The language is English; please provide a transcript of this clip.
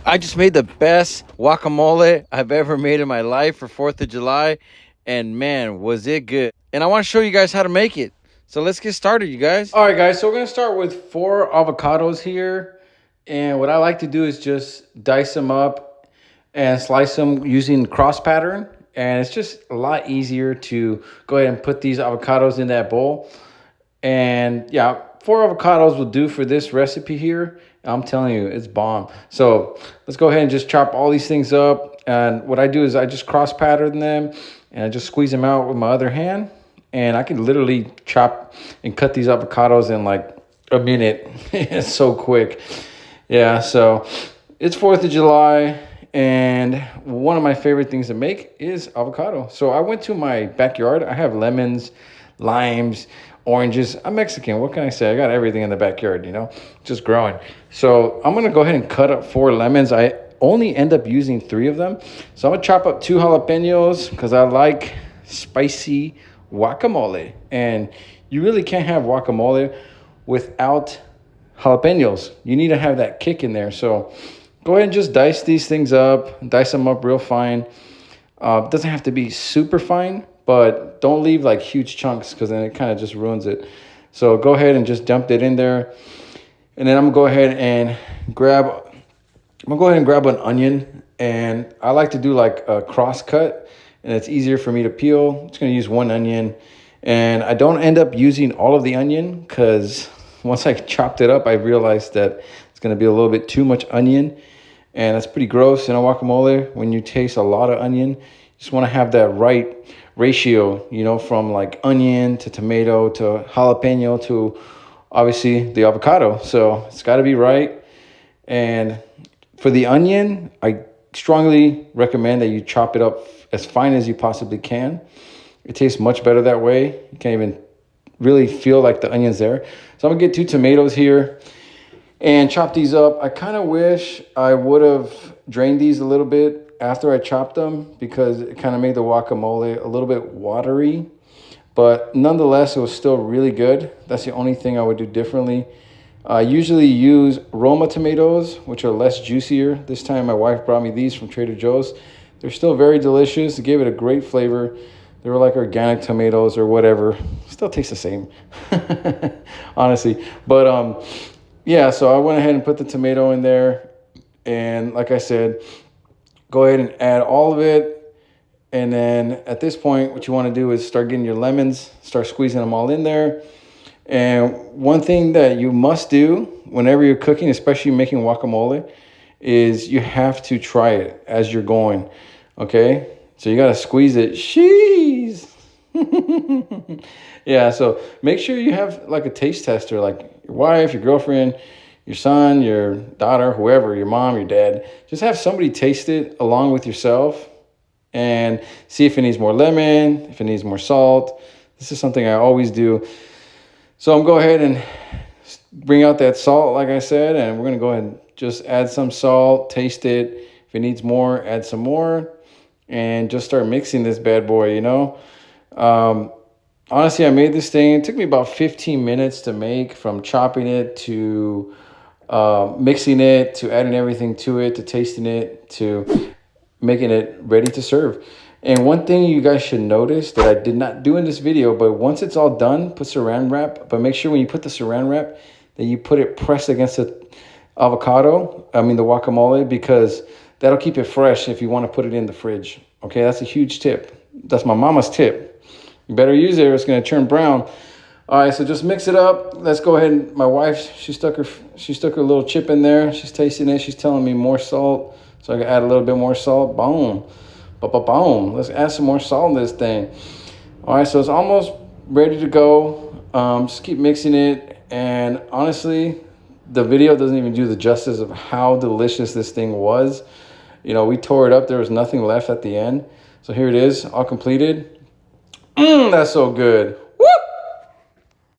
I just made the best guacamole I've ever made in my life for 4th of July. And man, was it good. And I want to show you guys how to make it. So let's get started, you guys. All right, guys. So we're going to start with 4 avocados here. And what I like to do is just dice them up and slice them using cross pattern. And it's just a lot easier to go ahead and put these avocados in that bowl. And yeah, 4 avocados will do for this recipe here. I'm telling you, it's bomb. So let's go ahead and just chop all these things up. And what I do is I just cross pattern them and I just squeeze them out with my other hand. And I can literally chop and cut these avocados in like a minute. It's so quick. Yeah, so it's 4th of July. And one of my favorite things to make is avocado. So I went to my backyard. I have lemons, limes, oranges. I'm Mexican. What can I say? I got everything in the backyard, just growing. So I'm going to go ahead and cut up 4 lemons. I only end up using 3 of them. So I'm going to chop up 2 jalapeños because I like spicy guacamole. And you really can't have guacamole without jalapeños. You need to have that kick in there. So go ahead and just dice these things up, dice them up real fine. It doesn't have to be super fine, but don't leave like huge chunks because then it kind of just ruins it. So go ahead and just dump it in there. And then I'm gonna go ahead and grab an onion. And I like to do like a cross cut, and it's easier for me to peel. I'm just gonna use 1 onion. And I don't end up using all of the onion because once I chopped it up, I realized that it's gonna be a little bit too much onion. And that's pretty gross in a guacamole. When you taste a lot of onion, you just want to have that right ratio, from like onion to tomato to jalapeno to obviously the avocado. So it's got to be right. And for the onion, I strongly recommend that you chop it up as fine as you possibly can. It tastes much better that way. You can't even really feel like the onion's there. So I'm going to get 2 tomatoes here and chop these up. I kind of wish I would have drained these a little bit after I chopped them because it kind of made the guacamole a little bit watery. But nonetheless, it was still really good. That's the only thing I would do differently. I usually use Roma tomatoes, which are less juicier. This time my wife brought me these from Trader Joe's. They're still very delicious. They gave it a great flavor. They were like organic tomatoes or whatever. Still tastes the same, honestly. But yeah, so I went ahead and put the tomato in there. And like I said, go ahead and add all of it. And then at this point, what you want to do is start getting your lemons, start squeezing them all in there. And one thing that you must do whenever you're cooking, especially making guacamole, is you have to try it as you're going. Okay? So you got to squeeze it. Sheesh. Yeah, so make sure you have like a taste tester, like your wife, your girlfriend, your son, your daughter, whoever, your mom, your dad. Just have somebody taste it along with yourself and see if it needs more lemon, if it needs more salt. This is something I always do. So I'm going to go ahead and bring out that salt, like I said, and we're going to go ahead and just add some salt, taste it. If it needs more, add some more, and just start mixing this bad boy, Honestly, I made this thing. It took me about 15 minutes to make, from chopping it to mixing it to adding everything to it to tasting it to making it ready to serve. And one thing you guys should notice that I did not do in this video, but once it's all done, put saran wrap. But make sure when you put the saran wrap that you put it pressed against the the guacamole, because that'll keep it fresh if you want to put it in the fridge. Okay, that's a huge tip. That's my mama's tip. You better use it or it's going to turn brown. All right, so just mix it up. Let's go ahead. And my wife, she stuck her little chip in there. She's tasting it. She's telling me more salt. So I can add a little bit more salt. Boom. Boom. Let's add some more salt in this thing. All right, so it's almost ready to go. Just keep mixing it. And honestly, the video doesn't even do the justice of how delicious this thing was. We tore it up. There was nothing left at the end. So here it is, all completed. That's so good.